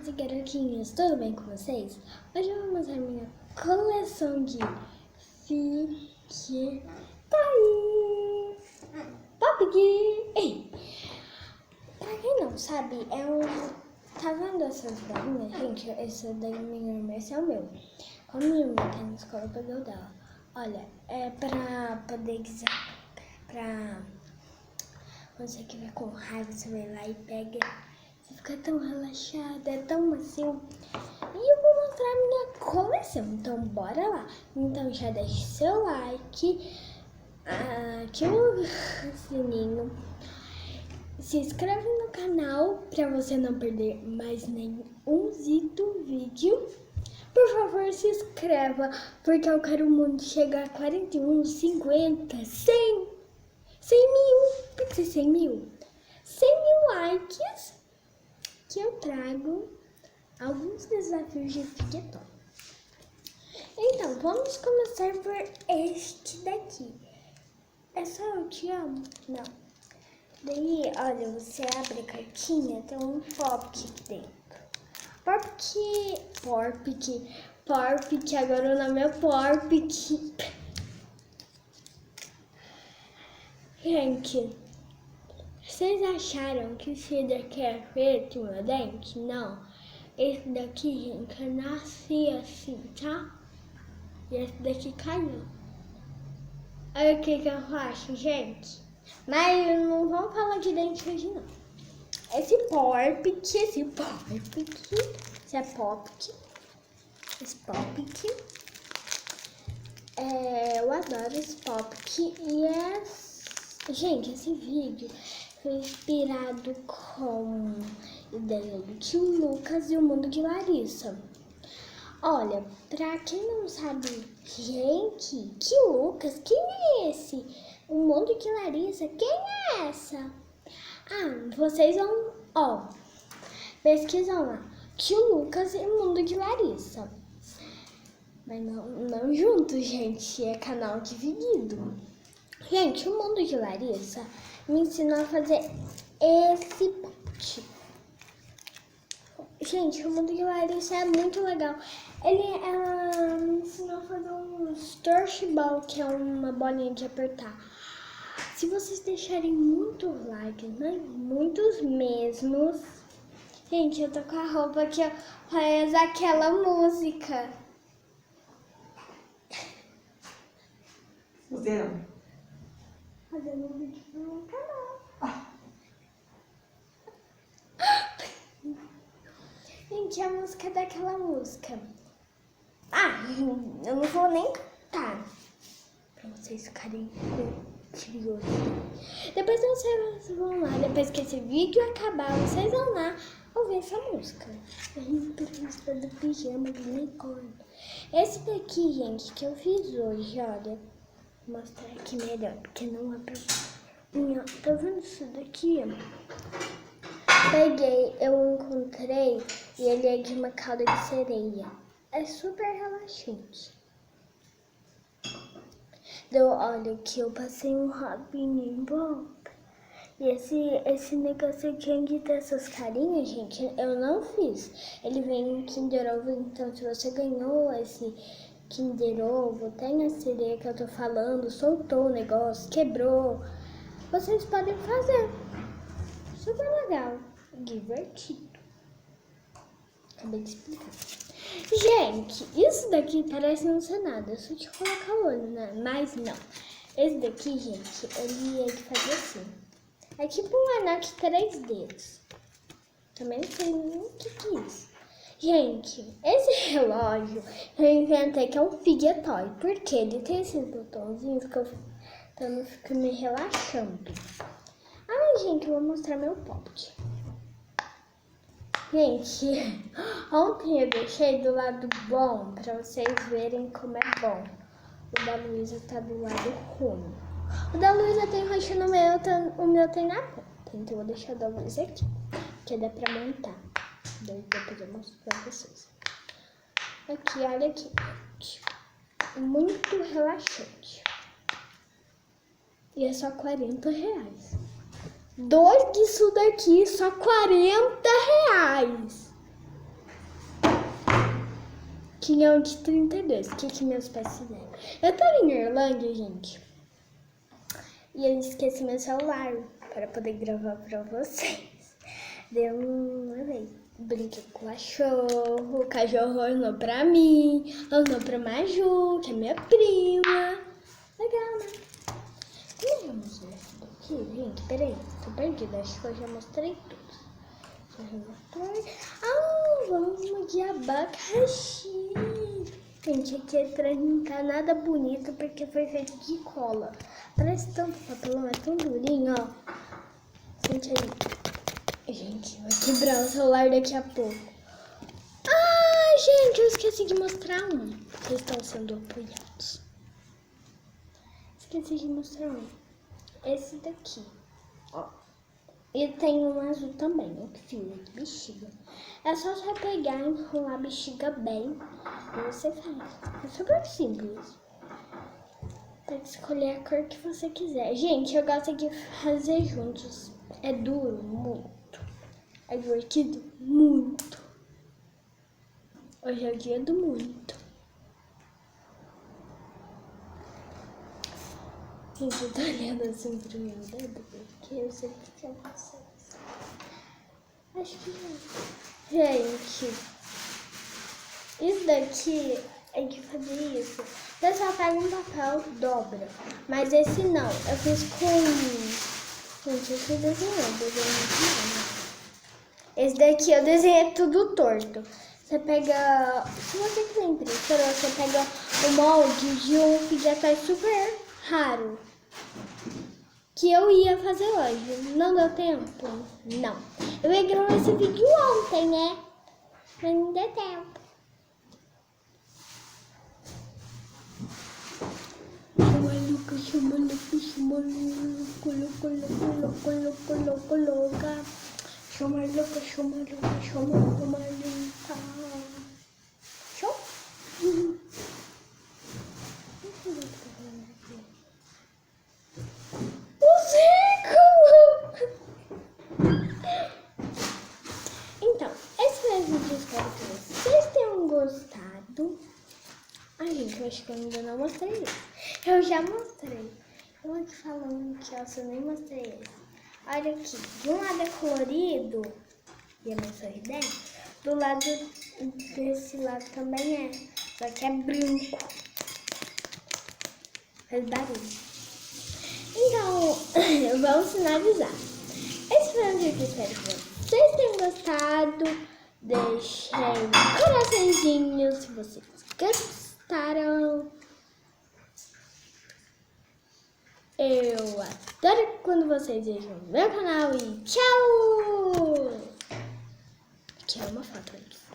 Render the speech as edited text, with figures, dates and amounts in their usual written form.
garotos e garotinhas, tudo bem com vocês? Hoje eu vou mostrar minha coleção de Fique Daí Pop. Ei, pra quem não sabe, tá vendo essas bolinhas, gente? Essa daí minha irmã, esse é o meu. Como minha irmã tá na escola, eu peguei o dela. Olha, é pra poder guisar, pra você que vai com raiva, você vai lá e pega. Você fica tão relaxada, é tão macio. E eu vou mostrar minha coleção. Então, bora lá. Então, já deixe seu like, ativa o sininho, se inscreve no canal para você não perder mais nenhum vídeo. Por favor, se inscreva, porque eu quero muito chegar a 41, 50, 100 mil. Pode ser 100 mil? 100 mil likes. Que eu trago alguns desafios de TikTok. Então, vamos começar por este daqui. É só eu te amo? Não. Daí, olha, você abre a cartinha, tem um pop aqui dentro. Porpic, agora o nome é Porpic. Gente, vocês acharam que esse daqui é feito meu dente? Não. Esse daqui, gente, eu nasci assim, tá? E esse daqui caiu. Olha o que eu faço, gente. Mas não vamos falar de dente hoje, não. Esse é Porpic. Eu adoro esse Porpic. Gente, esse vídeo foi inspirado com ideia do tio Lucas e o mundo de Larissa. Olha, pra quem não sabe, gente, tio Lucas, quem é esse? O mundo de Larissa, quem é essa? Vocês vão, pesquisam lá, tio Lucas e o mundo de Larissa. Mas não junto, gente, é canal dividido. Gente, o mundo de Larissa me ensinou a fazer esse pote. Gente, o mundo de Larissa é muito legal. Ela me ensinou a fazer um torchball, que é uma bolinha de apertar. Se vocês deixarem muitos likes, né? Muitos mesmos. Gente, eu tô com a roupa que faz aquela música. Fazendo um vídeo pro meu canal. Gente, a música daquela música. Eu não vou nem cantar. Pra vocês ficarem curiosos. Depois vocês vão lá, depois que esse vídeo acabar, vocês vão lá ouvir essa música. Entrevista do pijama do unicórnio. Esse daqui, gente, que eu fiz hoje, olha. Vou mostrar aqui melhor, porque não é pra... Tá vendo isso daqui? Eu encontrei e ele é de uma cauda de sereia. É super relaxante. Olha que eu passei um rabinho em volta. E esse negócio aqui de ter essas carinhas, gente, eu não fiz. Ele vem em Kinder Ovo, então se você ganhou esse Kinder Ovo, tem a sereia que eu tô falando, soltou o negócio, quebrou, vocês podem fazer. Super legal, divertido. Acabei de explicar. Gente, isso daqui parece não ser nada, é só de colocar o olho, né? Mas não. Esse daqui, gente, ele é de fazer assim. É tipo um anel de 3 dedos. Também não sei nem o que é isso. Gente, esse relógio eu inventei que é um Figatoy, porque ele tem esses botãozinhos que eu fico me relaxando. Gente, eu vou mostrar meu pote. Gente, ontem eu deixei do lado bom pra vocês verem como é bom. O da Luísa tá do lado ruim. O da Luísa tem roxo no meu, o meu tem na ponta. Então eu vou deixar o da Luísa aqui, que dá pra montar. Daí depois eu mostro pra vocês. Aqui, olha aqui, gente. Muito relaxante. E é só R$40. 2 disso daqui, só R$40. tinha um de 32. O que meus pais fizeram? Eu tava em Irlanda, gente. E eu esqueci meu celular para poder gravar pra vocês. Deu brinquei com o cachorro olhou pra mim, olhou pra Maju, que é minha prima. Legal, né? Como eu já mostrei isso daqui, gente? Peraí, tô perdida, acho que eu já mostrei tudo. Vamos de abacaxi. Gente, aqui atrás não tá nada bonito porque foi feito de cola. Parece tanto papelão, é tão durinho, ó. Sente aí. Gente, vai quebrar o celular daqui a pouco. Ah, gente, eu esqueci de mostrar um. Vocês estão sendo apoiados. Esqueci de mostrar um. Esse daqui, ó. E tem um azul também, um fio de bexiga. É só você pegar e enrolar a bexiga bem e você faz. É super simples. Pode escolher a cor que você quiser. Gente, eu gosto de fazer juntos. É duro, muito. É divertido, muito. Hoje é o dia do muito. Gente, eu tô olhando assim pro meu dedo, porque eu sei que é vocês. Acho que não. Gente, isso daqui é de fazer isso. Você só pega um papel, dobra. Mas esse não, eu fiz com... Gente, eu fui desenhando. Esse daqui eu desenhei tudo torto. Você pega... Se você quiser impressora, você pega o molde de um que já tá super raro. Que eu ia fazer hoje. Não deu tempo? Não. Eu ia gravar esse vídeo ontem, né? Mas não deu tempo. Show? Então, esse foi o vídeo, espero que vocês tenham gostado. Ai, gente, eu acho que eu ainda não mostrei isso. Eu já mostrei. Eu aqui falando que eu nem mostrei esse. Olha aqui, de um lado é colorido e é mais sorridente. Do lado desse lado também é, só que é branco. Faz barulho. Então, vamos finalizar. Esse foi o vídeo, espero que vocês tenham gostado. Deixem um coraçãozinho se vocês gostaram. Eu adoro quando vocês vejam o meu canal e tchau! Aqui é uma foto disso.